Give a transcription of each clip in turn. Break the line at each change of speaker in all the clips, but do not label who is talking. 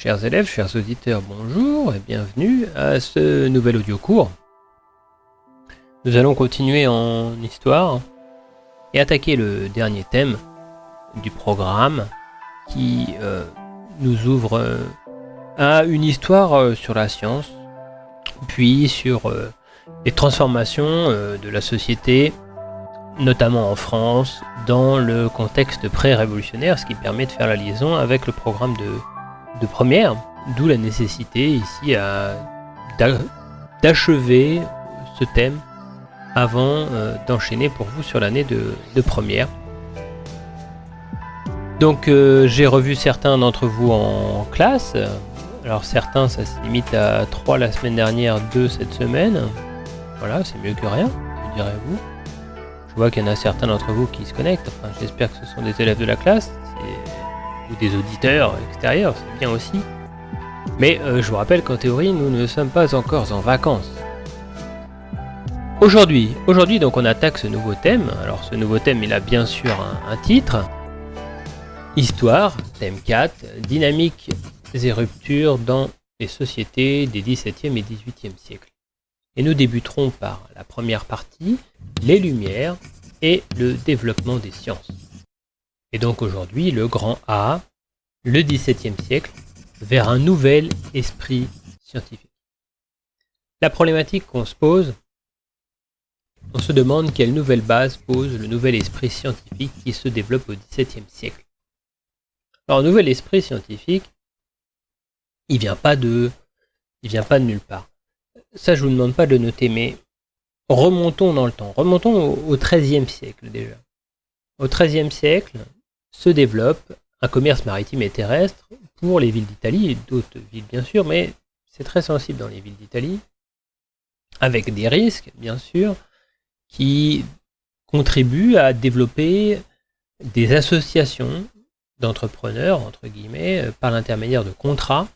Chers élèves, chers auditeurs, bonjour et bienvenue à ce nouvel audio cours. Nous allons continuer en histoire et attaquer le dernier thème du programme qui nous ouvre à une histoire sur la science, puis sur les transformations de la société, notamment en France, dans le contexte pré-révolutionnaire, ce qui permet de faire la liaison avec le programme de première, d'où la nécessité ici d'achever ce thème avant d'enchaîner pour vous sur l'année de première. Donc j'ai revu certains d'entre vous en classe. Alors certains, ça se limite à 3 la semaine dernière, 2 cette semaine. Voilà, c'est mieux que rien, que direz-vous. Je vois qu'il y en a certains d'entre vous qui se connectent. Enfin, j'espère que ce sont des élèves de la classe ou des auditeurs extérieurs, c'est bien aussi. Mais je vous rappelle qu'en théorie, nous ne sommes pas encore en vacances. Aujourd'hui, donc on attaque ce nouveau thème. Alors ce nouveau thème, il a bien sûr un titre. Histoire, thème 4, dynamique et ruptures dans les sociétés des XVIIe et XVIIIe siècles. Et nous débuterons par la première partie, les Lumières et le développement des sciences. Et donc aujourd'hui, le grand A, le XVIIe siècle, vers un nouvel esprit scientifique. La problématique qu'on se pose, on se demande quelle nouvelle base pose le nouvel esprit scientifique qui se développe au XVIIe siècle. Alors, le nouvel esprit scientifique, il vient pas de nulle part. Ça, je vous demande pas de le noter, mais remontons dans le temps. Remontons au XIIIe siècle déjà. Au XIIIe siècle se développe un commerce maritime et terrestre pour les villes d'Italie et d'autres villes bien sûr, mais c'est très sensible dans les villes d'Italie, avec des risques bien sûr, qui contribuent à développer des associations d'entrepreneurs, entre guillemets, par l'intermédiaire de contrats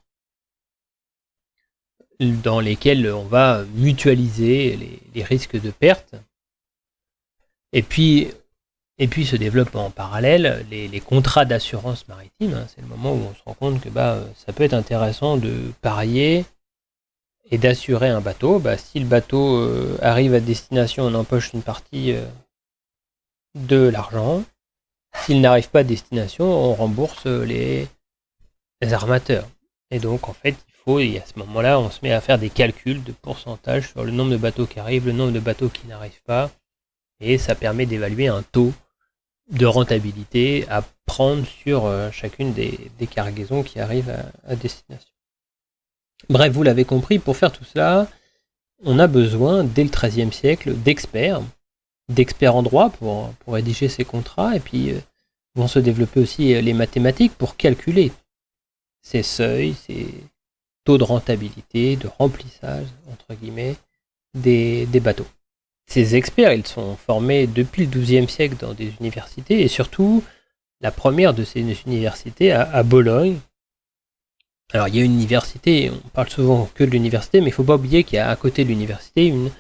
dans lesquels on va mutualiser les risques de perte. Et puis se développent en parallèle les contrats d'assurance maritime. C'est le moment où on se rend compte que ça peut être intéressant de parier et d'assurer un bateau. Si le bateau arrive à destination, on empoche une partie de l'argent. S'il n'arrive pas à destination, on rembourse les armateurs. Et donc en fait, à ce moment-là, on se met à faire des calculs de pourcentage sur le nombre de bateaux qui arrivent, le nombre de bateaux qui n'arrivent pas, et ça permet d'évaluer un taux de rentabilité à prendre sur chacune des cargaisons qui arrivent à destination. Bref, vous l'avez compris, pour faire tout cela, on a besoin, dès le XIIIe siècle, d'experts en droit pour rédiger ces contrats, et puis vont se développer aussi les mathématiques pour calculer ces seuils, ces taux de rentabilité, de remplissage, entre guillemets, des bateaux. Ces experts, ils sont formés depuis le XIIe siècle dans des universités, et surtout, la première de ces universités à Bologne. Alors, il y a une université, on parle souvent que de l'université, mais il ne faut pas oublier qu'il y a à côté de l'université une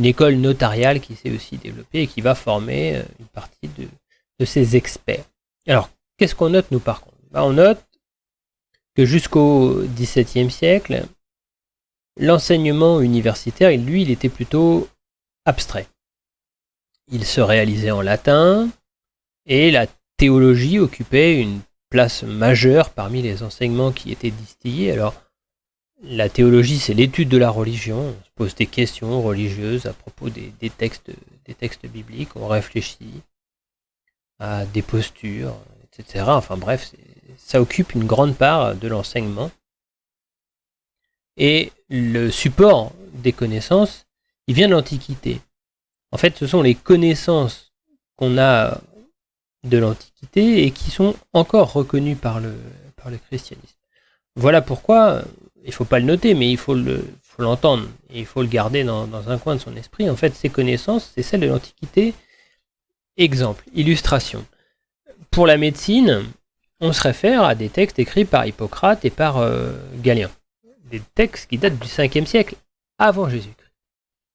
école notariale qui s'est aussi développée et qui va former une partie de ces experts. Alors, qu'est-ce qu'on note, nous, par contre ? On note que jusqu'au XVIIe siècle, l'enseignement universitaire, il était plutôt abstrait. Il se réalisait en latin, et la théologie occupait une place majeure parmi les enseignements qui étaient distillés. Alors, la théologie, c'est l'étude de la religion. On se pose des questions religieuses à propos des textes bibliques, on réfléchit à des postures, etc. Enfin bref, ça occupe une grande part de l'enseignement. Et le support des connaissances, il vient de l'Antiquité. En fait, ce sont les connaissances qu'on a de l'Antiquité et qui sont encore reconnues par le christianisme. Voilà pourquoi, il ne faut pas le noter, mais il faut l'entendre et il faut le garder dans un coin de son esprit. En fait, ces connaissances, c'est celles de l'Antiquité. Exemple, illustration. Pour la médecine, on se réfère à des textes écrits par Hippocrate et par Galien. Des textes qui datent du 5e siècle, avant Jésus-Christ.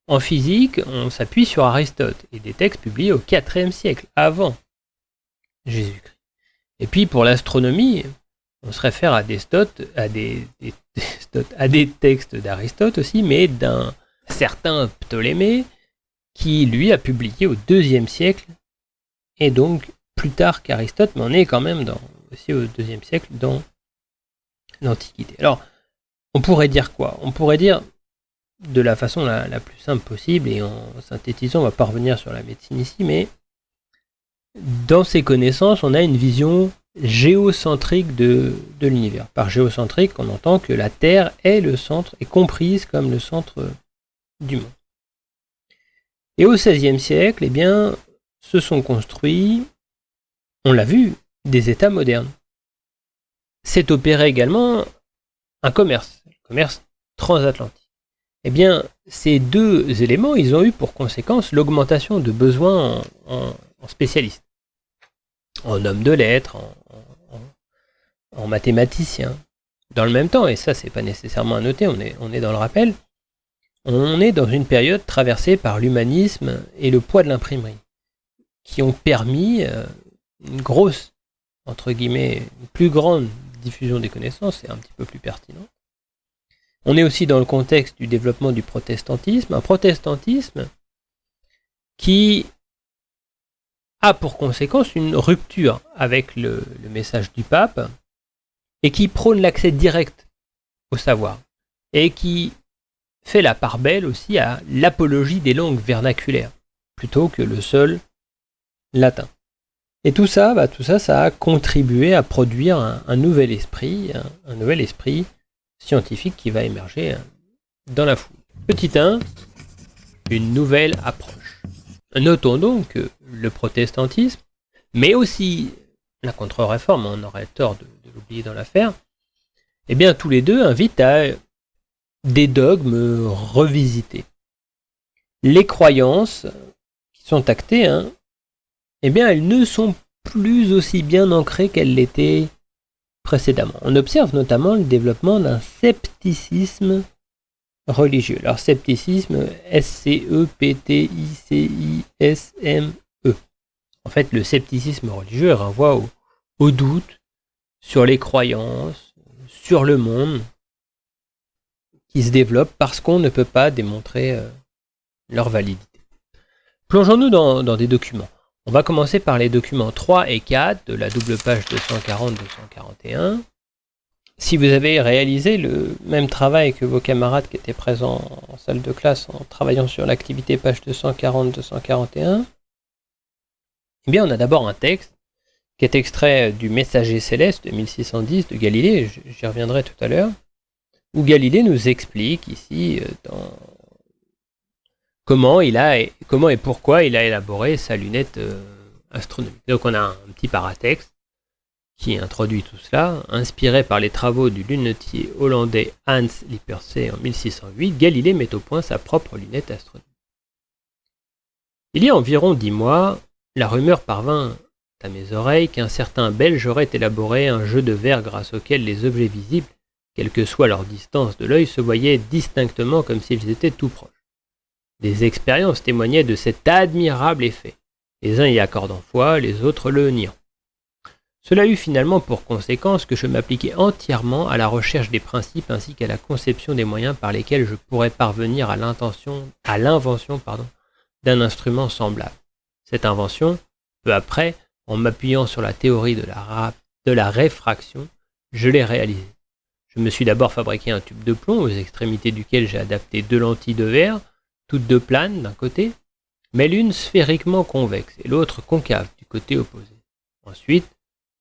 En physique, on s'appuie sur Aristote et des textes publiés au 4e siècle, avant Jésus-Christ. Et puis pour l'astronomie, on se réfère à des textes d'Aristote aussi, mais d'un certain Ptolémée, qui lui a publié au IIe siècle, et donc plus tard qu'Aristote, mais on est quand même aussi au IIe siècle dans l'Antiquité. Alors, on pourrait dire quoi? On pourrait dire, de la façon la plus simple possible, et en synthétisant, on va pas revenir sur la médecine ici, mais dans ces connaissances, on a une vision géocentrique de l'univers. Par géocentrique, on entend que la Terre est le centre, est comprise comme le centre du monde. Et au XVIe siècle, eh bien, se sont construits, on l'a vu, des États modernes. S'est opéré également un commerce transatlantique. Eh bien, ces deux éléments, ils ont eu pour conséquence l'augmentation de besoins en spécialistes, en hommes de lettres, en mathématiciens. Dans le même temps, et ça c'est pas nécessairement à noter, on est dans le rappel, on est dans une période traversée par l'humanisme et le poids de l'imprimerie, qui ont permis une grosse, entre guillemets, une plus grande diffusion des connaissances, c'est un petit peu plus pertinent. On est aussi dans le contexte du développement du protestantisme, un protestantisme qui a pour conséquence une rupture avec le message du pape et qui prône l'accès direct au savoir et qui fait la part belle aussi à l'apologie des langues vernaculaires plutôt que le seul latin. Et tout ça, ça a contribué à produire un nouvel esprit, un nouvel esprit scientifique qui va émerger dans la foule. Petit 1, une nouvelle approche. Notons donc que le protestantisme, mais aussi la contre-réforme, on aurait tort de l'oublier dans l'affaire, eh bien tous les deux invitent à des dogmes revisités. Les croyances qui sont actées, eh bien elles ne sont plus aussi bien ancrées qu'elles l'étaient précédemment. On observe notamment le développement d'un scepticisme religieux. Alors scepticisme, S-C-E-P-T-I-C-I-S-M-E. En fait, le scepticisme religieux renvoie au doute sur les croyances, sur le monde, qui se développe parce qu'on ne peut pas démontrer leur validité. Plongeons-nous dans des documents. On va commencer par les documents 3 et 4 de la double page 240-241. Si vous avez réalisé le même travail que vos camarades qui étaient présents en salle de classe en travaillant sur l'activité page 240-241, eh bien on a d'abord un texte qui est extrait du Messager céleste de 1610 de Galilée, j'y reviendrai tout à l'heure, où Galilée nous explique ici comment et pourquoi il a élaboré sa lunette astronomique. Donc on a un petit paratexte qui introduit tout cela. Inspiré par les travaux du lunetier hollandais Hans Lippershey en 1608, Galilée met au point sa propre lunette astronomique. Il y a environ 10 mois, la rumeur parvint à mes oreilles qu'un certain Belge aurait élaboré un jeu de verre grâce auquel les objets visibles, quelle que soit leur distance de l'œil, se voyaient distinctement comme s'ils étaient tout proches. Des expériences témoignaient de cet admirable effet, les uns y accordant foi, les autres le niant. Cela eut finalement pour conséquence que je m'appliquais entièrement à la recherche des principes ainsi qu'à la conception des moyens par lesquels je pourrais parvenir à l'invention d'un instrument semblable. Cette invention, peu après, en m'appuyant sur la théorie de la réfraction, je l'ai réalisée. Je me suis d'abord fabriqué un tube de plomb aux extrémités duquel j'ai adapté 2 lentilles de verre, toutes deux planes d'un côté, mais l'une sphériquement convexe et l'autre concave du côté opposé. Ensuite,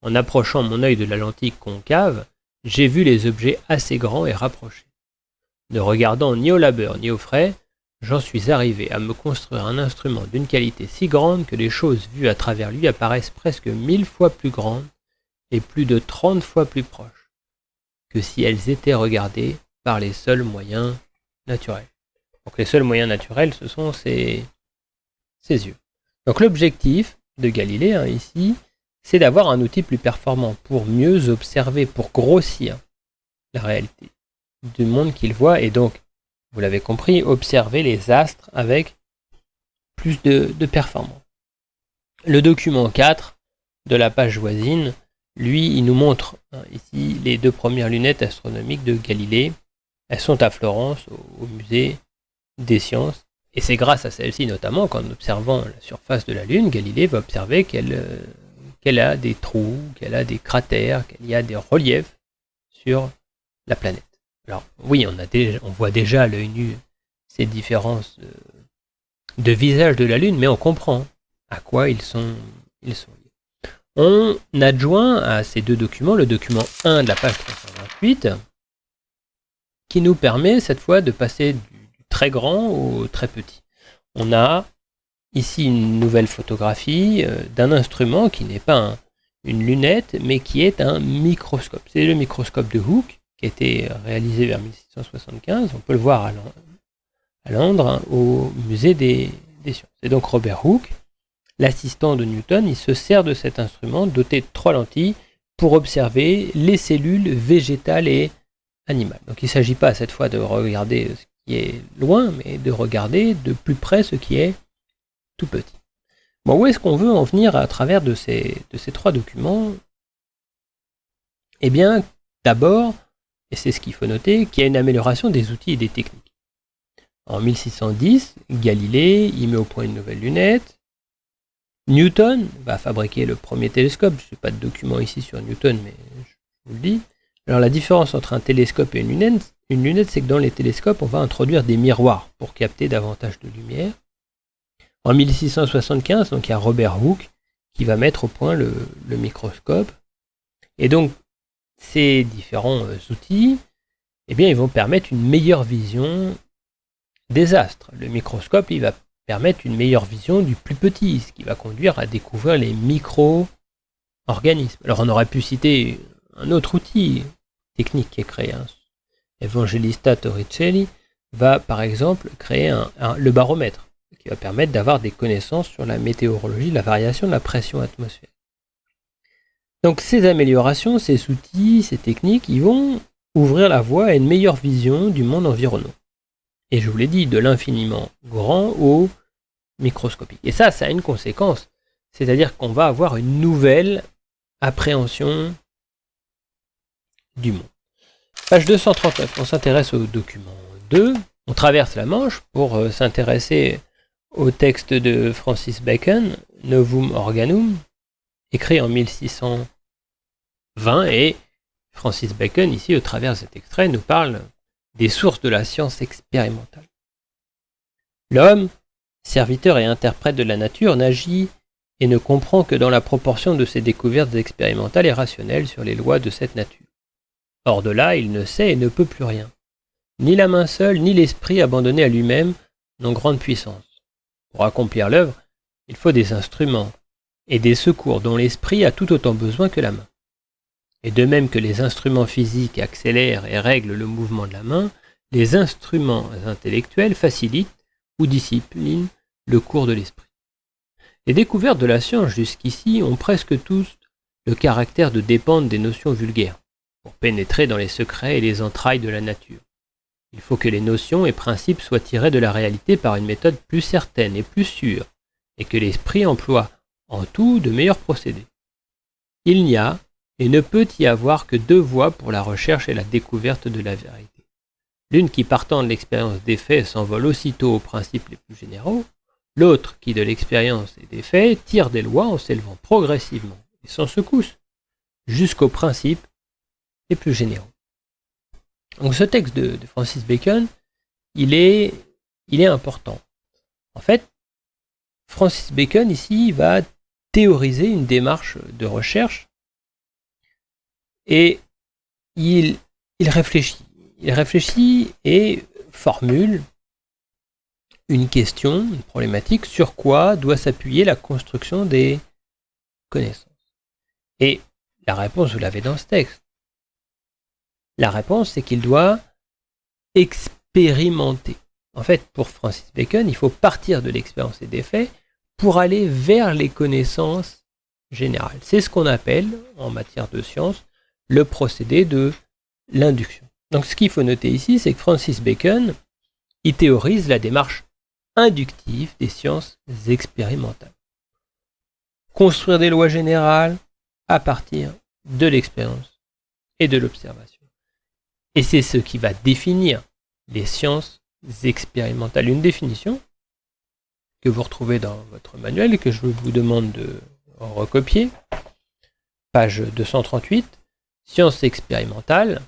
en approchant mon œil de la lentille concave, j'ai vu les objets assez grands et rapprochés. Ne regardant ni au labeur ni aux frais, j'en suis arrivé à me construire un instrument d'une qualité si grande que les choses vues à travers lui apparaissent presque 1000 fois plus grandes et plus de 30 fois plus proches que si elles étaient regardées par les seuls moyens naturels. Donc les seuls moyens naturels, ce sont ses yeux. Donc l'objectif de Galilée, ici, c'est d'avoir un outil plus performant pour mieux observer, pour grossir la réalité du monde qu'il voit et donc, vous l'avez compris, observer les astres avec plus de performance. Le document 4 de la page voisine Lui, il nous montre ici les 2 premières lunettes astronomiques de Galilée. Elles sont à Florence, au musée des sciences. Et c'est grâce à celles-ci notamment qu'en observant la surface de la Lune, Galilée va observer qu'elle a des trous, qu'elle a des cratères, qu'il y a des reliefs sur la planète. Alors oui, on voit déjà à l'œil nu ces différences de visage de la Lune, mais on comprend à quoi ils sont liés. On adjoint à ces 2 documents le document 1 de la page 328, qui nous permet cette fois de passer du très grand au très petit. On a ici une nouvelle photographie d'un instrument qui n'est pas une lunette, mais qui est un microscope. C'est le microscope de Hooke, qui a été réalisé vers 1675. On peut le voir à Londres, au musée des sciences. Et donc Robert Hooke, l'assistant de Newton, il se sert de cet instrument doté de 3 lentilles pour observer les cellules végétales et animales. Donc il ne s'agit pas cette fois de regarder ce qui est loin, mais de regarder de plus près ce qui est tout petit. Bon, où est-ce qu'on veut en venir à travers de ces 3 documents? Eh bien, d'abord, et c'est ce qu'il faut noter, qu'il y a une amélioration des outils et des techniques. En 1610, Galilée y met au point une nouvelle lunette. Newton va fabriquer le premier télescope. Je n'ai pas de document ici sur Newton, mais je vous le dis. Alors la différence entre un télescope et une lunette, c'est que dans les télescopes, on va introduire des miroirs pour capter davantage de lumière. En 1675, donc, il y a Robert Hooke qui va mettre au point le microscope. Et donc, ces différents outils, eh bien, ils vont permettre une meilleure vision des astres. Le microscope, il va permettre une meilleure vision du plus petit, ce qui va conduire à découvrir les micro-organismes. Alors, on aurait pu citer un autre outil technique qui est créé. Evangelista Torricelli va, par exemple, créer le baromètre, qui va permettre d'avoir des connaissances sur la météorologie, la variation de la pression atmosphérique. Donc ces améliorations, ces outils, ces techniques, ils vont ouvrir la voie à une meilleure vision du monde environnant. Et je vous l'ai dit, de l'infiniment grand au microscopique. Et ça a une conséquence, c'est-à-dire qu'on va avoir une nouvelle appréhension du monde. Page 239, on s'intéresse au document 2. On traverse la Manche pour s'intéresser au texte de Francis Bacon, Novum Organum, écrit en 1620, et Francis Bacon, ici, au travers de cet extrait, nous parle des sources de la science expérimentale. L'homme, serviteur et interprète de la nature, n'agit et ne comprend que dans la proportion de ses découvertes expérimentales et rationnelles sur les lois de cette nature. Hors de là, il ne sait et ne peut plus rien. Ni la main seule, ni l'esprit abandonné à lui-même n'ont grande puissance. Pour accomplir l'œuvre, il faut des instruments et des secours dont l'esprit a tout autant besoin que la main. Et de même que les instruments physiques accélèrent et règlent le mouvement de la main, les instruments intellectuels facilitent ou disciplinent le cours de l'esprit. Les découvertes de la science jusqu'ici ont presque tous le caractère de dépendre des notions vulgaires, pour pénétrer dans les secrets et les entrailles de la nature. Il faut que les notions et principes soient tirés de la réalité par une méthode plus certaine et plus sûre, et que l'esprit emploie en tout de meilleurs procédés. Il n'y a et ne peut y avoir que 2 voies pour la recherche et la découverte de la vérité. L'une qui, partant de l'expérience des faits, s'envole aussitôt aux principes les plus généraux, l'autre qui, de l'expérience et des faits, tire des lois en s'élevant progressivement et sans secousse jusqu'aux principes les plus généraux. Donc ce texte de Francis Bacon, il est important. En fait, Francis Bacon ici va théoriser une démarche de recherche et il réfléchit. Il réfléchit et formule une question, une problématique sur quoi doit s'appuyer la construction des connaissances. Et la réponse, vous l'avez dans ce texte. La réponse, c'est qu'il doit expérimenter. En fait, pour Francis Bacon, il faut partir de l'expérience et des faits pour aller vers les connaissances générales. C'est ce qu'on appelle, en matière de science, le procédé de l'induction. Donc ce qu'il faut noter ici, c'est que Francis Bacon, il théorise la démarche inductive des sciences expérimentales. Construire des lois générales à partir de l'expérience et de l'observation. Et c'est ce qui va définir les sciences expérimentales. Une définition que vous retrouvez dans votre manuel et que je vous demande de recopier. Page 238. Sciences expérimentales.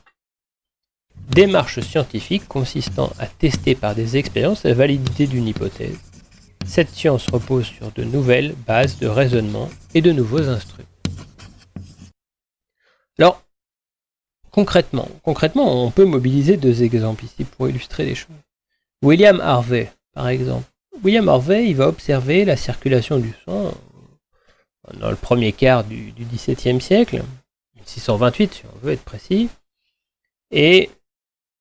Démarche scientifique consistant à tester par des expériences la validité d'une hypothèse. Cette science repose sur de nouvelles bases de raisonnement et de nouveaux instruments. Alors, concrètement, on peut mobiliser 2 exemples ici pour illustrer les choses. William Harvey, par exemple. William Harvey, il va observer la circulation du son dans le premier quart du XVIIe siècle, 1628 si on veut être précis, et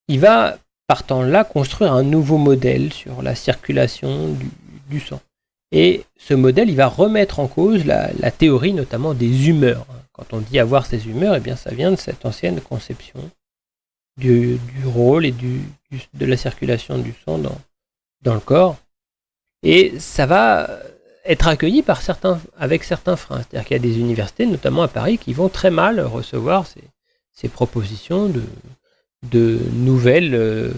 il va, partant là, construire un nouveau modèle sur la circulation du sang. Et ce modèle, il va remettre en cause la théorie notamment des humeurs. Quand on dit avoir ces humeurs, eh bien ça vient de cette ancienne conception du rôle et de la circulation du sang dans le corps. Et ça va être accueilli avec certains freins. C'est-à-dire qu'il y a des universités, notamment à Paris, qui vont très mal recevoir ces propositions de nouvelles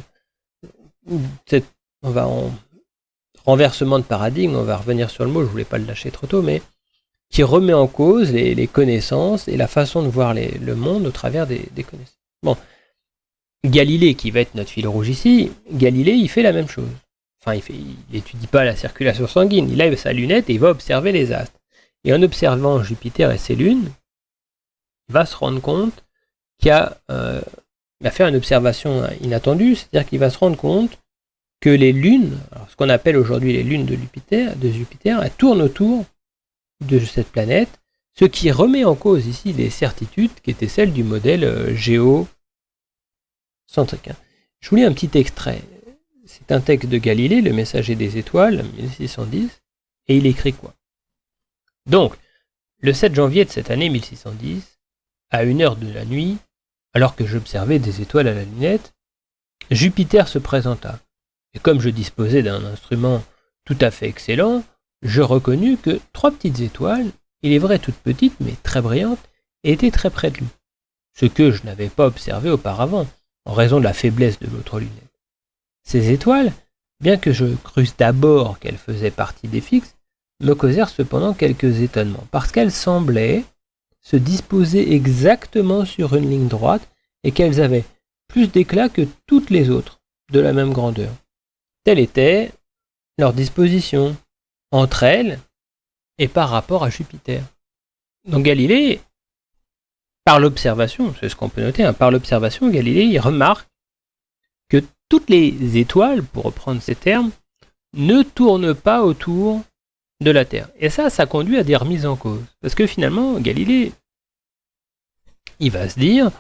renversement de paradigme, on va revenir sur le mot, je voulais pas le lâcher trop tôt, mais qui remet en cause les connaissances et la façon de voir le monde au travers des connaissances. Bon, Galilée, qui va être notre fil rouge ici, Galilée, il fait la même chose. Enfin, il n'étudie pas la circulation sanguine, il lève sa lunette et il va observer les astres. Et en observant Jupiter et ses lunes, il va se rendre compte qu'il va faire une observation inattendue, c'est-à-dire qu'il va se rendre compte que les lunes, alors ce qu'on appelle aujourd'hui les lunes de Jupiter, elles tournent autour de cette planète, ce qui remet en cause ici des certitudes qui étaient celles du modèle géocentrique. Je vous lis un petit extrait. C'est un texte de Galilée, le messager des étoiles, 1610, et il écrit quoi? Donc, le 7 janvier de cette année 1610, à 1h de la nuit, alors que j'observais des étoiles à la lunette, Jupiter se présenta. Et comme je disposais d'un instrument tout à fait excellent, je reconnus que 3 petites étoiles, il est vrai toutes petites mais très brillantes, étaient très près de lui, ce que je n'avais pas observé auparavant, en raison de la faiblesse de l'autre lunette. Ces étoiles, bien que je crusse d'abord qu'elles faisaient partie des fixes, me causèrent cependant quelques étonnements, parce qu'elles semblaient se disposer exactement sur une ligne droite et qu'elles avaient plus d'éclat que toutes les autres, de la même grandeur. Telle était leur disposition, entre elles et par rapport à Jupiter. Donc Galilée, par l'observation, c'est ce qu'on peut noter, par l'observation, Galilée il remarque que toutes les étoiles, pour reprendre ces termes, ne tournent pas autour de la Terre. Et ça conduit à des remises en cause. Parce que finalement, Galilée, il va se dire,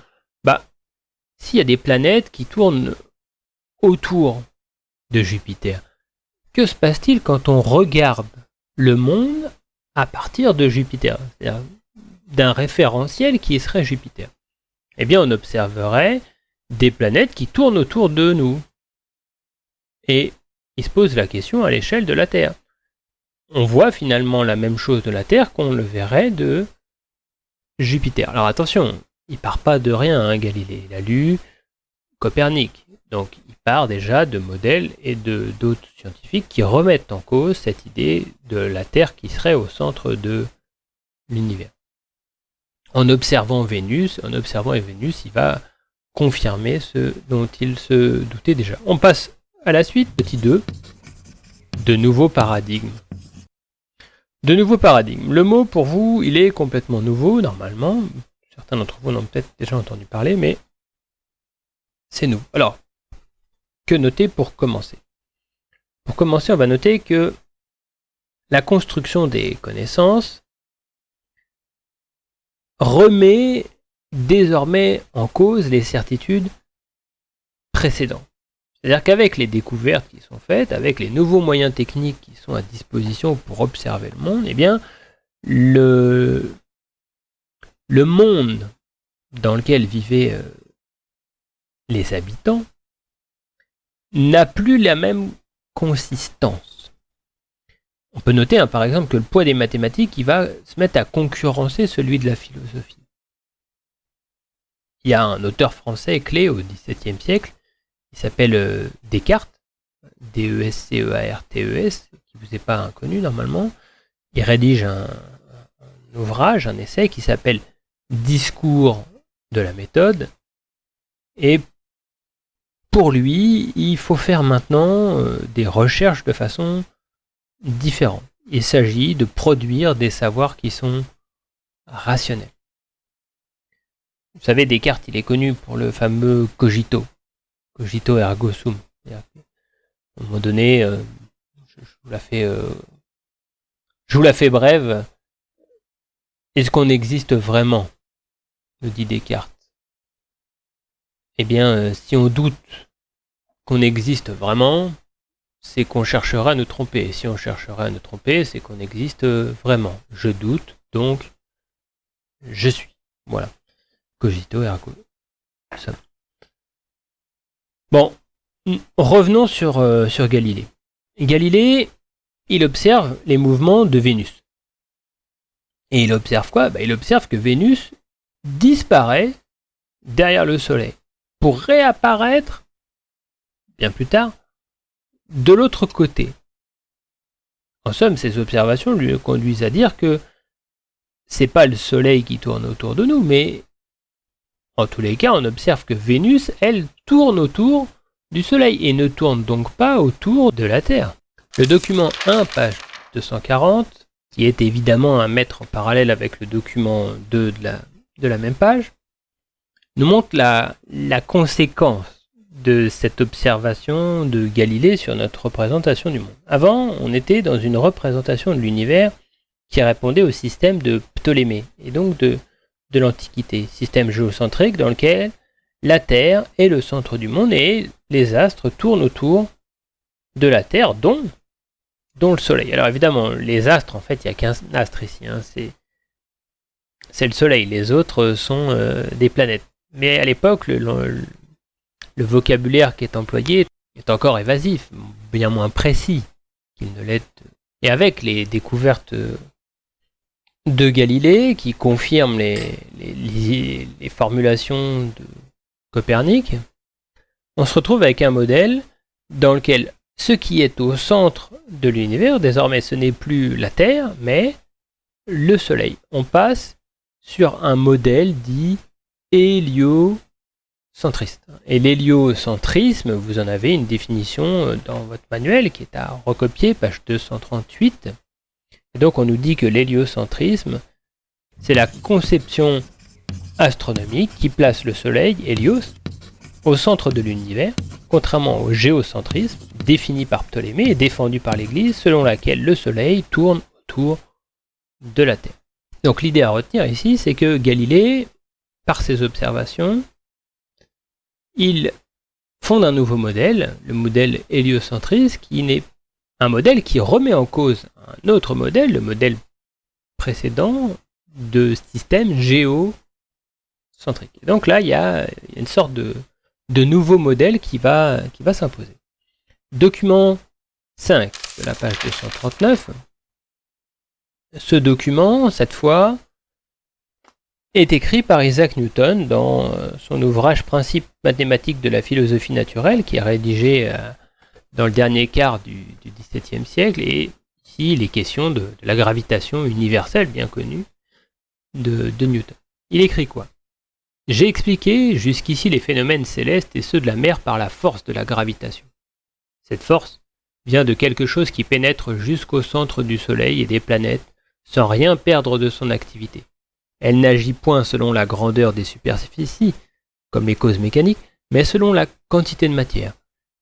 s'il y a des planètes qui tournent autour de Jupiter, que se passe-t-il quand on regarde le monde à partir de Jupiter, c'est-à-dire d'un référentiel qui serait Jupiter? Eh bien, on observerait des planètes qui tournent autour de nous. Et il se pose la question à l'échelle de la Terre. On voit finalement la même chose de la Terre qu'on le verrait de Jupiter. Alors attention, il part pas de rien, Galilée. Il a lu Copernic. Donc il part déjà de modèles et d'autres scientifiques qui remettent en cause cette idée de la Terre qui serait au centre de l'univers. En observant Vénus, il va confirmer ce dont il se doutait déjà. On passe à la suite, petit 2, de nouveaux paradigmes. De nouveaux paradigmes. Le mot pour vous, il est complètement nouveau, normalement. Certains d'entre vous en ont peut-être déjà entendu parler, mais c'est nouveau. Alors, que noter pour commencer? Pour commencer, on va noter que la construction des connaissances remet désormais en cause les certitudes précédentes. C'est-à-dire qu'avec les découvertes qui sont faites, avec les nouveaux moyens techniques qui sont à disposition pour observer le monde, eh bien, le monde dans lequel vivaient les habitants n'a plus la même consistance. On peut noter par exemple que le poids des mathématiques il va se mettre à concurrencer celui de la philosophie. il y a un auteur français clé au XVIIe siècle, qui s'appelle Descartes, D-E-S-C-E-A-R-T-E-S, qui vous est pas inconnu normalement. Il rédige un ouvrage, un essai qui s'appelle Discours de la méthode. Et pour lui, il faut faire maintenant des recherches de façon différente. Il s'agit de produire des savoirs qui sont rationnels. Vous savez, Descartes, il est connu pour le fameux cogito. Cogito ergo sum. À un moment donné, je vous la fais brève. Est-ce qu'on existe vraiment, nous dit Descartes. Eh bien, si on doute qu'on existe vraiment, c'est qu'on cherchera à nous tromper. Et si on cherchera à nous tromper, c'est qu'on existe vraiment. Je doute, donc je suis. Voilà. Cogito ergo sum. Bon, revenons sur Galilée. Galilée, il observe les mouvements de Vénus. Et il observe quoi ? Il observe que Vénus disparaît derrière le Soleil pour réapparaître bien plus tard de l'autre côté. En somme, ces observations lui conduisent à dire que c'est pas le Soleil qui tourne autour de nous, mais en tous les cas, on observe que Vénus, elle, tourne autour du Soleil et ne tourne donc pas autour de la Terre. Le document 1, page 240, qui est évidemment à mettre en parallèle avec le document 2 de la même page, nous montre la conséquence de cette observation de Galilée sur notre représentation du monde. Avant, on était dans une représentation de l'univers qui répondait au système de Ptolémée, et donc de l'Antiquité, système géocentrique dans lequel la Terre est le centre du monde et les astres tournent autour de la Terre, dont le Soleil. Alors évidemment, les astres, en fait, il n'y a qu'un astre ici, c'est le Soleil, les autres sont des planètes. Mais à l'époque, le vocabulaire qui est employé est encore évasif, bien moins précis qu'il ne l'est. Et avec les découvertes de Galilée, qui confirment les formulations de Copernic, on se retrouve avec un modèle dans lequel ce qui est au centre de l'univers, désormais ce n'est plus la Terre, mais le Soleil. On passe sur un modèle dit héliocentriste. Et l'héliocentrisme, vous en avez une définition dans votre manuel qui est à recopier, page 238. Et donc on nous dit que l'héliocentrisme, c'est la conception astronomique qui place le Soleil, Hélios, au centre de l'univers, contrairement au géocentrisme, défini par Ptolémée et défendu par l'Église, selon laquelle le Soleil tourne autour de la Terre. Donc l'idée à retenir ici, c'est que Galilée, par ses observations, il fonde un nouveau modèle, le modèle héliocentriste, qui n'est un modèle qui remet en cause un autre modèle, le modèle précédent de système géocentrique. Et donc là, il y a une sorte de nouveau modèle qui va s'imposer. Document 5 de la page 239. Ce document, cette fois, est écrit par Isaac Newton dans son ouvrage Principes mathématiques de la philosophie naturelle, qui est rédigé dans le dernier quart du XVIIe siècle, et ici il est question de la gravitation universelle bien connue de Newton. Il écrit quoi ? J'ai expliqué jusqu'ici les phénomènes célestes et ceux de la mer par la force de la gravitation. Cette force vient de quelque chose qui pénètre jusqu'au centre du Soleil et des planètes sans rien perdre de son activité. Elle n'agit point selon la grandeur des superficies, comme les causes mécaniques, mais selon la quantité de matière.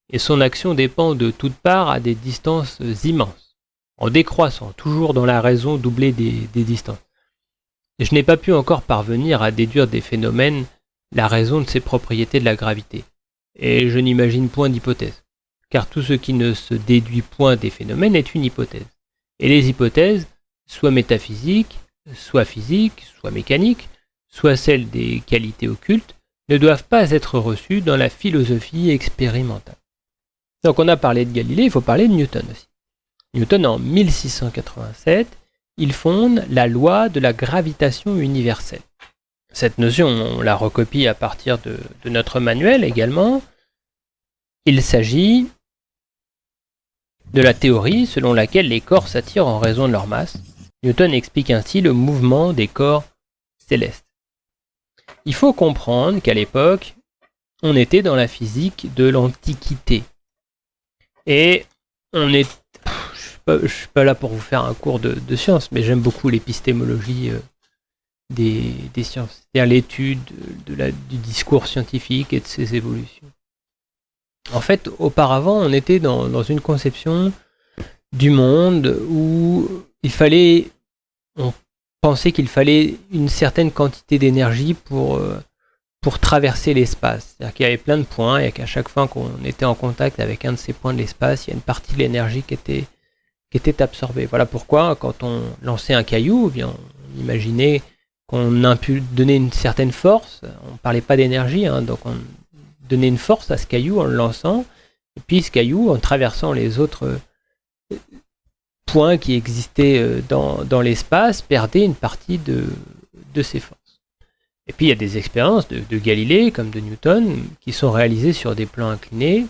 Et son action dépend de toutes parts à des distances immenses, en décroissant, toujours dans la raison doublée des distances. Et je n'ai pas pu encore parvenir à déduire des phénomènes la raison de ces propriétés de la gravité. Et je n'imagine point d'hypothèse, car tout ce qui ne se déduit point des phénomènes est une hypothèse. Et les hypothèses, soit métaphysiques, soit physiques, soit mécaniques, soit celles des qualités occultes, ne doivent pas être reçues dans la philosophie expérimentale. Donc on a parlé de Galilée, il faut parler de Newton aussi. Newton, en 1687, il fonde la loi de la gravitation universelle. Cette notion, on la recopie à partir de notre manuel également. Il s'agit de la théorie selon laquelle les corps s'attirent en raison de leur masse. Newton explique ainsi le mouvement des corps célestes. Il faut comprendre qu'à l'époque, on était dans la physique de l'Antiquité. Et on est... Je ne suis pas là pour vous faire un cours de sciences, mais j'aime beaucoup l'épistémologie des sciences, c'est-à-dire l'étude du discours scientifique et de ses évolutions. En fait, auparavant, on était dans une conception du monde où on pensait qu'il fallait une certaine quantité d'énergie pour traverser l'espace. C'est-à-dire qu'il y avait plein de points et qu'à chaque fois qu'on était en contact avec un de ces points de l'espace, il y a une partie de l'énergie qui était absorbée. Voilà pourquoi, quand on lançait un caillou, eh bien, on imaginait qu'on a pu donner une certaine force. On ne parlait pas d'énergie, donc on donnait une force à ce caillou en le lançant. Et puis ce caillou, en traversant les autres points qui existaient dans l'espace, perdait une partie de ses forces. Et puis il y a des expériences de Galilée, comme de Newton, qui sont réalisées sur des plans inclinés.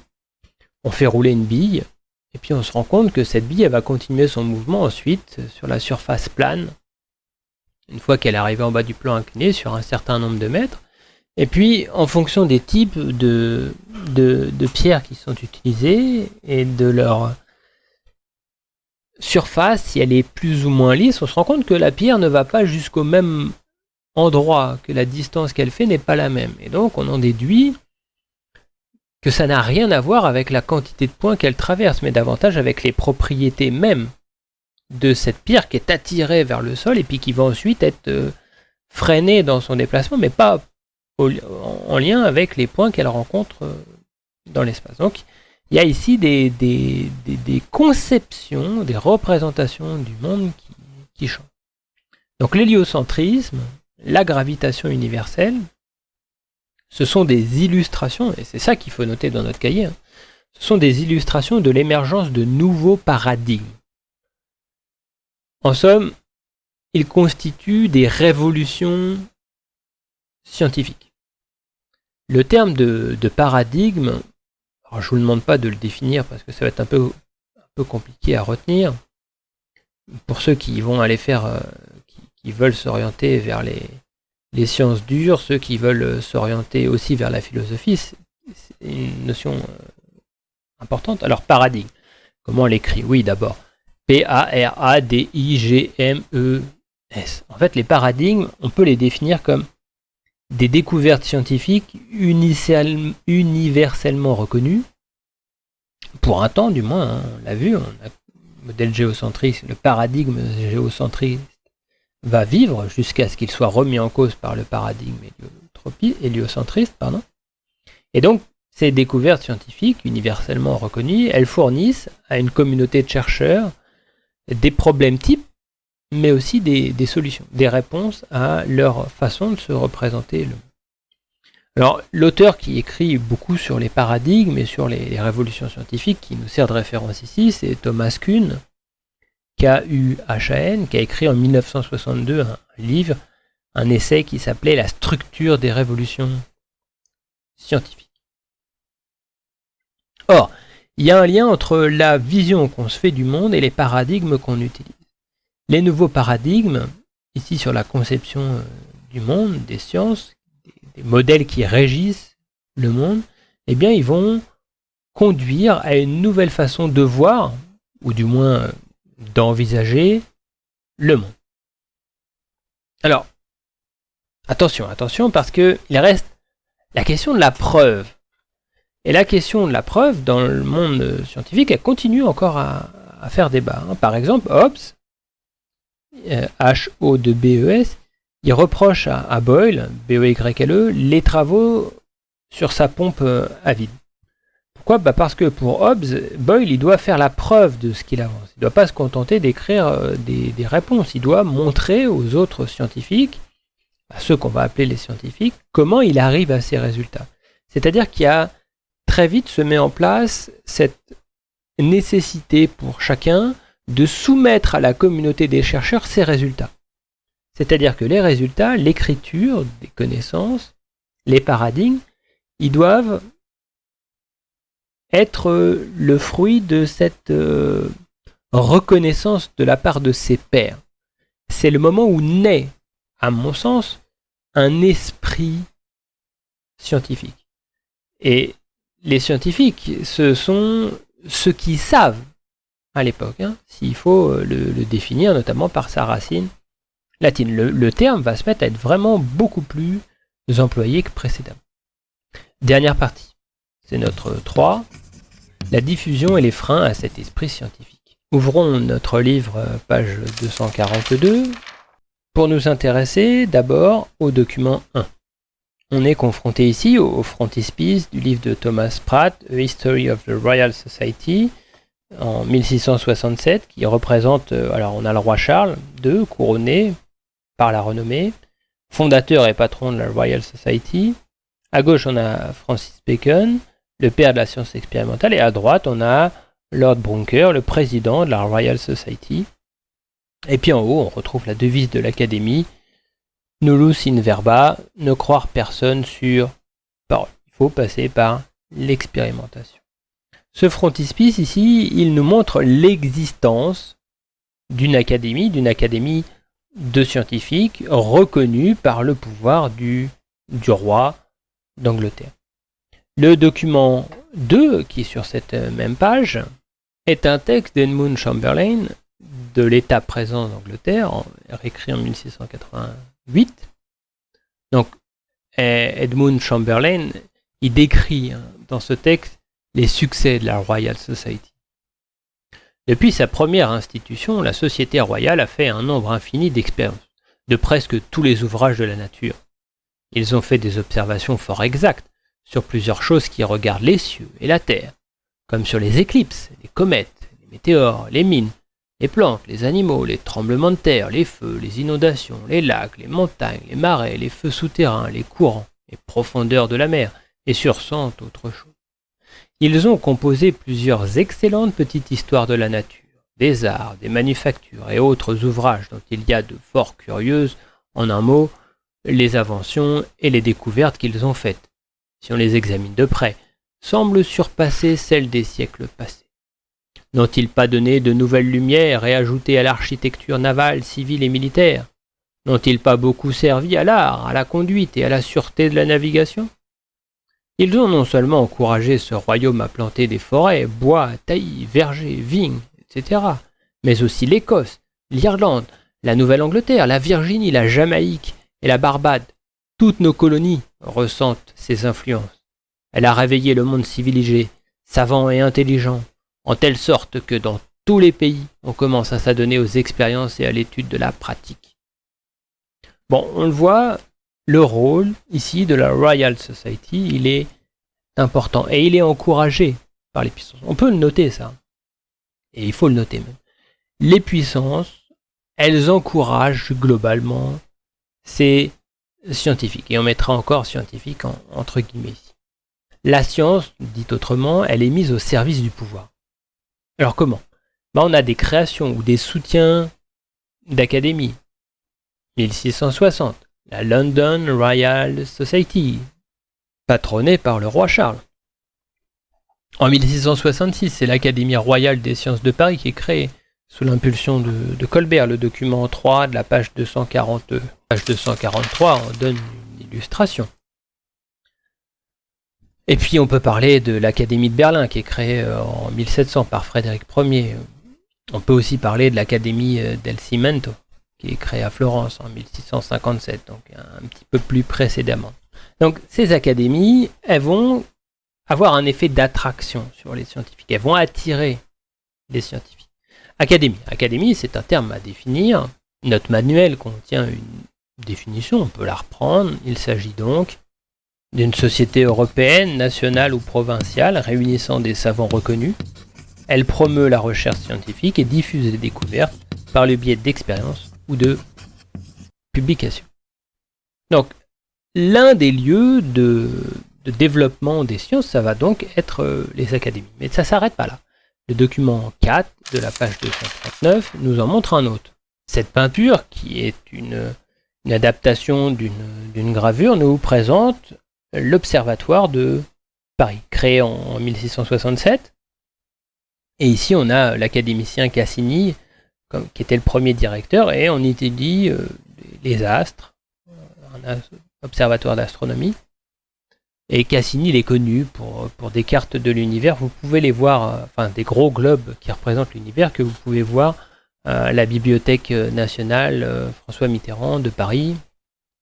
On fait rouler une bille, et puis on se rend compte que cette bille, elle va continuer son mouvement ensuite sur la surface plane, une fois qu'elle est arrivée en bas du plan incliné, sur un certain nombre de mètres. Et puis, en fonction des types de pierres qui sont utilisées et de leur surface, si elle est plus ou moins lisse, on se rend compte que la pierre ne va pas jusqu'au même endroit, que la distance qu'elle fait n'est pas la même. Et donc, on en déduit que ça n'a rien à voir avec la quantité de points qu'elle traverse, mais davantage avec les propriétés mêmes de cette pierre qui est attirée vers le sol et puis qui va ensuite être freinée dans son déplacement, mais pas en lien avec les points qu'elle rencontre dans l'espace. Donc, il y a ici des conceptions, des représentations du monde qui changent. Donc, l'héliocentrisme, la gravitation universelle, ce sont des illustrations, et c'est ça qu'il faut noter dans notre cahier, ce sont des illustrations de l'émergence de nouveaux paradigmes. En somme, ils constituent des révolutions scientifiques. Le terme de paradigme, alors je ne vous demande pas de le définir parce que ça va être un peu compliqué à retenir. Pour ceux qui vont aller qui veulent s'orienter vers les sciences dures, ceux qui veulent s'orienter aussi vers la philosophie, c'est une notion importante. Alors paradigme, comment on l'écrit? Oui, d'abord. P-A-R-A-D-I-G-M-E-S. En fait, les paradigmes, on peut les définir comme des découvertes scientifiques universellement reconnues, pour un temps du moins, on l'a vu, on a le modèle géocentriste, le paradigme géocentriste va vivre jusqu'à ce qu'il soit remis en cause par le paradigme héliocentriste. Et donc, ces découvertes scientifiques universellement reconnues, elles fournissent à une communauté de chercheurs des problèmes types, mais aussi des solutions, des réponses à leur façon de se représenter le monde. Alors, l'auteur qui écrit beaucoup sur les paradigmes et sur les révolutions scientifiques, qui nous sert de référence ici, c'est Thomas Kuhn, K-U-H-A-N, qui a écrit en 1962 un livre, un essai qui s'appelait « La structure des révolutions scientifiques ». Or, il y a un lien entre la vision qu'on se fait du monde et les paradigmes qu'on utilise. Les nouveaux paradigmes, ici sur la conception du monde, des sciences, des modèles qui régissent le monde, eh bien ils vont conduire à une nouvelle façon de voir, ou du moins d'envisager, le monde. Alors, attention, parce qu'il reste la question de la preuve. Et la question de la preuve, dans le monde scientifique, elle continue encore à faire débat. Par exemple, Hobbes, H-O-B-E-S, il reproche à Boyle, B-O-Y-L-E, les travaux sur sa pompe à vide. Pourquoi? Parce que pour Hobbes, Boyle, il doit faire la preuve de ce qu'il avance. Il ne doit pas se contenter d'écrire des réponses. Il doit montrer aux autres scientifiques, à ceux qu'on va appeler les scientifiques, comment il arrive à ces résultats. C'est-à-dire qu'il y a très vite se met en place cette nécessité pour chacun de soumettre à la communauté des chercheurs ses résultats. C'est-à-dire que les résultats, l'écriture des connaissances, les paradigmes, ils doivent être le fruit de cette reconnaissance de la part de ses pairs. C'est le moment où naît, à mon sens, un esprit scientifique. Et les scientifiques, ce sont ceux qui savent à l'époque, s'il faut le définir, notamment par sa racine latine. Le terme va se mettre à être vraiment beaucoup plus employé que précédemment. Dernière partie, c'est notre 3, la diffusion et les freins à cet esprit scientifique. Ouvrons notre livre, page 242, pour nous intéresser d'abord au document 1. On est confronté ici au frontispice du livre de Thomas Pratt, A History of the Royal Society, en 1667, qui représente, alors on a le roi Charles II, couronné par la renommée, fondateur et patron de la Royal Society. À gauche, on a Francis Bacon, le père de la science expérimentale, et à droite, on a Lord Brunker, le président de la Royal Society. Et puis en haut, on retrouve la devise de l'Académie, Nullus in verba, ne croire personne sur parole. Il faut passer par l'expérimentation. Ce frontispice ici, il nous montre l'existence d'une académie de scientifiques reconnue par le pouvoir du roi d'Angleterre. Le document 2, qui est sur cette même page, est un texte d'Edmund Chamberlain de l'état présent d'Angleterre, écrit en 1688. Donc, Edmund Chamberlain, il décrit dans ce texte les succès de la Royal Society. Depuis sa première institution, la Société royale a fait un nombre infini d'expériences, de presque tous les ouvrages de la nature. Ils ont fait des observations fort exactes sur plusieurs choses qui regardent les cieux et la terre, comme sur les éclipses, les comètes, les météores, les mines, les plantes, les animaux, les tremblements de terre, les feux, les inondations, les lacs, les montagnes, les marais, les feux souterrains, les courants, les profondeurs de la mer, et sur 100 autres choses. Ils ont composé plusieurs excellentes petites histoires de la nature, des arts, des manufactures et autres ouvrages dont il y a de fort curieuses, en un mot, les inventions et les découvertes qu'ils ont faites, si on les examine de près, semblent surpasser celles des siècles passés. N'ont-ils pas donné de nouvelles lumières et ajouté à l'architecture navale, civile et militaire? N'ont-ils pas beaucoup servi à l'art, à la conduite et à la sûreté de la navigation? Ils ont non seulement encouragé ce royaume à planter des forêts, bois, taillis, vergers, vignes, etc., mais aussi l'Écosse, l'Irlande, la Nouvelle-Angleterre, la Virginie, la Jamaïque et la Barbade. Toutes nos colonies ressentent ses influences. Elle a réveillé le monde civilisé, savant et intelligent, en telle sorte que dans tous les pays, on commence à s'adonner aux expériences et à l'étude de la pratique. Bon, on le voit, le rôle ici de la Royal Society, il est important et il est encouragé par les puissances. On peut le noter ça, et il faut le noter même. Les puissances, elles encouragent globalement ces scientifiques, et on mettra encore scientifique entre guillemets ici. La science, dit autrement, elle est mise au service du pouvoir. Alors comment? On a des créations ou des soutiens d'académies. 1660. La London Royal Society, patronnée par le roi Charles. En 1666, c'est l'Académie royale des sciences de Paris qui est créée, sous l'impulsion de Colbert. Le document 3 de la page 240, page 243 en donne une illustration. Et puis on peut parler de l'Académie de Berlin qui est créée en 1700 par Frédéric Ier. On peut aussi parler de l'Académie del Cimento, qui est créé à Florence en 1657, donc un petit peu plus précédemment. Donc ces académies, elles vont avoir un effet d'attraction sur les scientifiques, elles vont attirer les scientifiques. Académie, c'est un terme à définir. Notre manuel contient une définition, on peut la reprendre. Il s'agit donc d'une société européenne, nationale ou provinciale, réunissant des savants reconnus. Elle promeut la recherche scientifique et diffuse les découvertes par le biais d'expériences ou de publication. Donc, l'un des lieux de développement des sciences, ça va donc être les académies. Mais ça ne s'arrête pas là. Le document 4 de la page 239 nous en montre un autre. Cette peinture, qui est une une adaptation d'une gravure nous présente l'Observatoire de Paris, créé en 1667. Et ici, on a l'académicien Cassini, qui était le premier directeur, et on étudie les astres, un observatoire d'astronomie. Et Cassini, il est connu pour des cartes de l'univers. Vous pouvez les voir, des gros globes qui représentent l'univers, que vous pouvez voir à la Bibliothèque nationale François Mitterrand de Paris,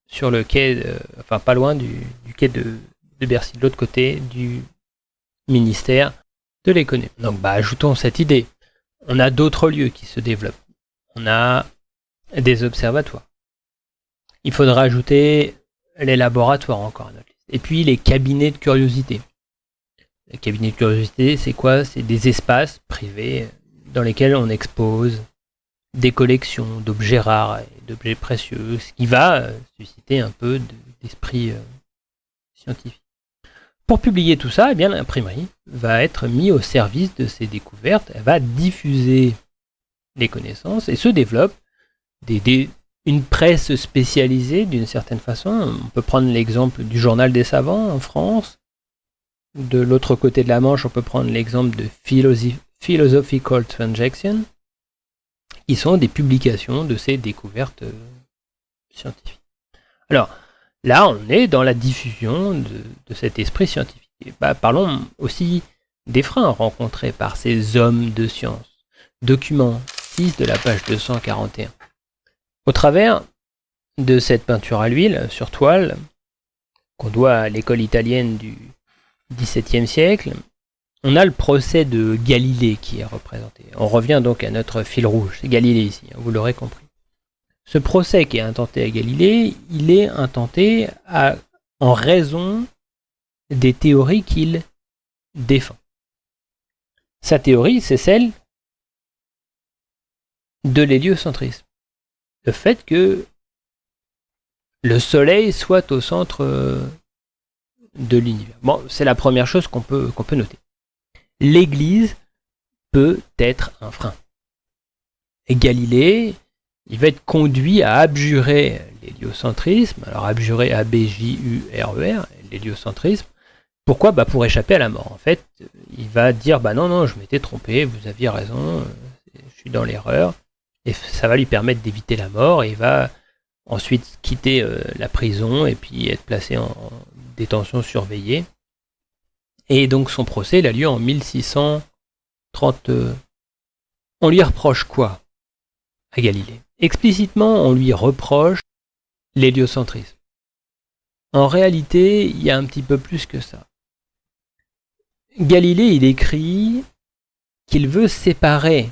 sur le quai, pas loin du quai de Bercy, de l'autre côté du ministère de l'économie. Donc ajoutons cette idée. On a d'autres lieux qui se développent. On a des observatoires. Il faudra ajouter les laboratoires encore à notre liste. Et puis les cabinets de curiosité. Les cabinets de curiosité, c'est quoi? C'est des espaces privés dans lesquels on expose des collections d'objets rares et d'objets précieux, ce qui va susciter un peu d'esprit scientifique. Pour publier tout ça, l'imprimerie va être mise au service de ces découvertes, elle va diffuser les connaissances et se développe une presse spécialisée d'une certaine façon. On peut prendre l'exemple du Journal des Savants en France. De l'autre côté de la Manche, on peut prendre l'exemple de Philosophical Transactions, qui sont des publications de ces découvertes scientifiques. Alors, là, on est dans la diffusion de cet esprit scientifique. Et parlons aussi des freins rencontrés par ces hommes de science. Document 6 de la page 241. Au travers de cette peinture à l'huile sur toile, qu'on doit à l'école italienne du XVIIe siècle, on a le procès de Galilée qui est représenté. On revient donc à notre fil rouge, c'est Galilée ici, vous l'aurez compris. Ce procès qui est intenté à Galilée, il est intenté en raison des théories qu'il défend. Sa théorie, c'est celle de l'héliocentrisme. Le fait que le Soleil soit au centre de l'univers. Bon, c'est la première chose qu'on peut noter. L'Église peut être un frein. Et Galilée, il va être conduit à abjurer l'héliocentrisme. Alors abjurer A-B-J-U-R-E-R, l'héliocentrisme. Pourquoi? Pour échapper à la mort. En fait, il va dire non, je m'étais trompé, vous aviez raison, je suis dans l'erreur. Et ça va lui permettre d'éviter la mort. Et il va ensuite quitter la prison et puis être placé en détention surveillée. Et donc son procès il a lieu en 1630. On lui reproche quoi à Galilée? Explicitement, on lui reproche l'héliocentrisme. En réalité, il y a un petit peu plus que ça. Galilée, il écrit qu'il veut séparer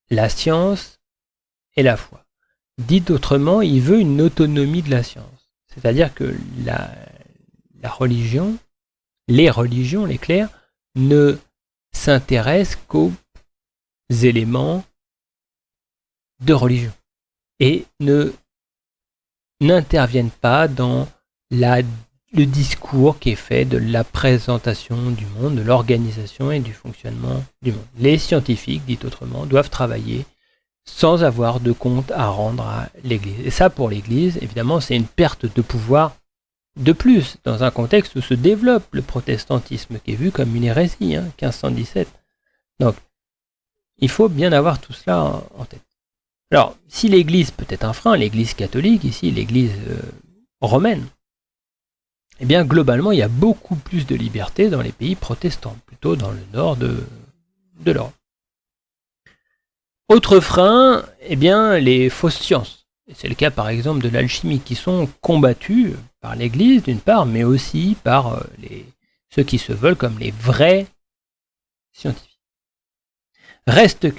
la science et la foi. Dit autrement, il veut une autonomie de la science. C'est-à-dire que la religion, les religions, les clercs, ne s'intéressent qu'aux éléments de religion et n'interviennent pas dans le discours qui est fait de la présentation du monde, de l'organisation et du fonctionnement du monde. Les scientifiques, dit autrement, doivent travailler sans avoir de compte à rendre à l'Église. Et ça, pour l'Église, évidemment, c'est une perte de pouvoir de plus, dans un contexte où se développe le protestantisme, qui est vu comme une hérésie, 1517. Donc, il faut bien avoir tout cela en tête. Alors, si l'Église peut être un frein, l'Église catholique, ici l'Église romaine, eh bien, globalement, il y a beaucoup plus de liberté dans les pays protestants, plutôt dans le nord de l'Europe. Autre frein, eh bien, les fausses sciences. C'est le cas par exemple de l'alchimie, qui sont combattues par l'Église d'une part, mais aussi par ceux qui se veulent comme les vrais scientifiques. Reste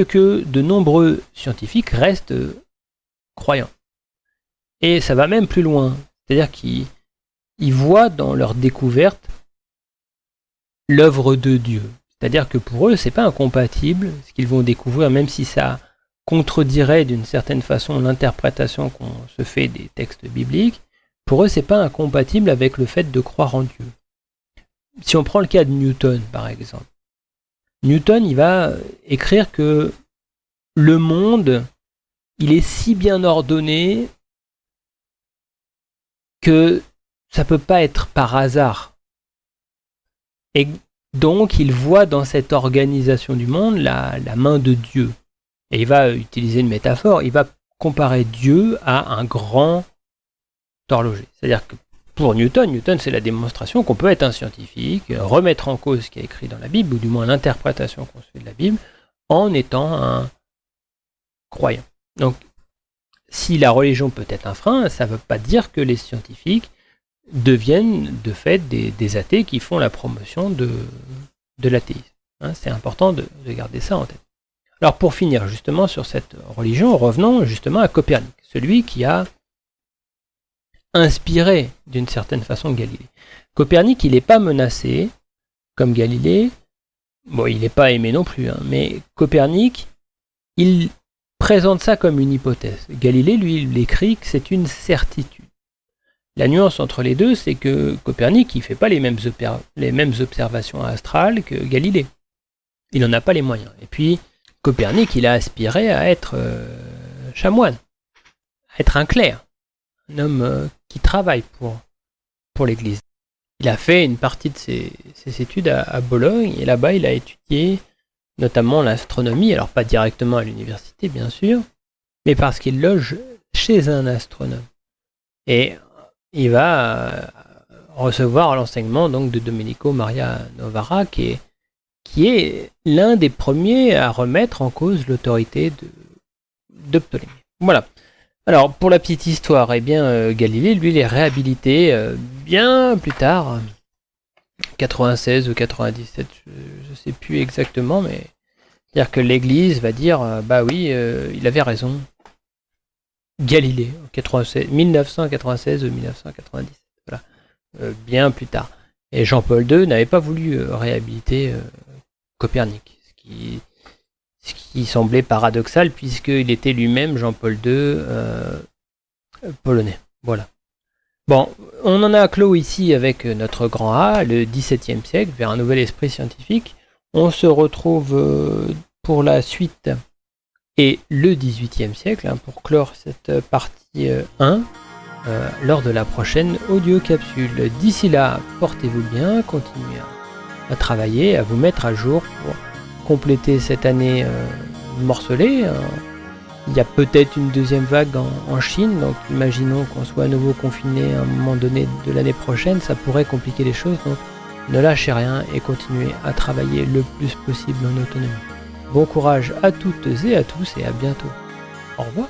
que de nombreux scientifiques restent croyants. Et ça va même plus loin. C'est-à-dire qu'ils voient dans leur découverte l'œuvre de Dieu. C'est-à-dire que pour eux, c'est pas incompatible ce qu'ils vont découvrir, même si ça contredirait d'une certaine façon l'interprétation qu'on se fait des textes bibliques. Pour eux, c'est pas incompatible avec le fait de croire en Dieu. Si on prend le cas de Newton, par exemple, Newton, il va écrire que le monde il est si bien ordonné que ça peut pas être par hasard. Et donc, il voit dans cette organisation du monde la main de Dieu. Et il va utiliser une métaphore, il va comparer Dieu à un grand horloger. C'est-à-dire que pour Newton, c'est la démonstration qu'on peut être un scientifique, remettre en cause ce qui est écrit dans la Bible, ou du moins l'interprétation qu'on se fait de la Bible, en étant un croyant. Donc, si la religion peut être un frein, ça ne veut pas dire que les scientifiques deviennent de fait des athées qui font la promotion de l'athéisme. Hein, c'est important de garder ça en tête. Alors pour finir justement sur cette religion, revenons justement à Copernic, celui qui a inspiré d'une certaine façon Galilée. Copernic, il n'est pas menacé comme Galilée, bon il n'est pas aimé non plus, hein, mais Copernic, il présente ça comme une hypothèse. Galilée, lui, il écrit que c'est une certitude. La nuance entre les deux, c'est que Copernic, il ne fait pas les mêmes observations astrales que Galilée. Il n'en a pas les moyens. Et puis, Copernic, il a aspiré à être chanoine, à être un clerc, un homme qui travaille pour l'Église. Il a fait une partie de ses études à Bologne, et là-bas, il a étudié notamment l'astronomie, alors pas directement à l'université, bien sûr, mais parce qu'il loge chez un astronome. Et il va recevoir l'enseignement donc de Domenico Maria Novara, qui est l'un des premiers à remettre en cause l'autorité de Ptolémée. Voilà. Alors, pour la petite histoire, eh bien, Galilée, lui, il est réhabilité bien plus tard, 96 ou 97, je ne sais plus exactement, mais c'est-à-dire que l'Église va dire, bah oui, il avait raison. Galilée, 1996 ou 1997, voilà, bien plus tard. Et Jean-Paul II n'avait pas voulu réhabiliter Copernic, ce qui semblait paradoxal puisqu'il était lui-même, Jean-Paul II, polonais. Voilà. Bon, on en a clos ici avec notre grand A, le XVIIe siècle, vers un nouvel esprit scientifique. On se retrouve pour la suite et le XVIIIe siècle, hein, pour clore cette partie 1, lors de la prochaine audio capsule. D'ici là, portez-vous bien, continuez à travailler, à vous mettre à jour pour compléter cette année morcelée. Il y a peut-être une deuxième vague en Chine, donc imaginons qu'on soit à nouveau confiné à un moment donné de l'année prochaine, ça pourrait compliquer les choses, donc ne lâchez rien et continuez à travailler le plus possible en autonomie. Bon courage à toutes et à tous et à bientôt. Au revoir.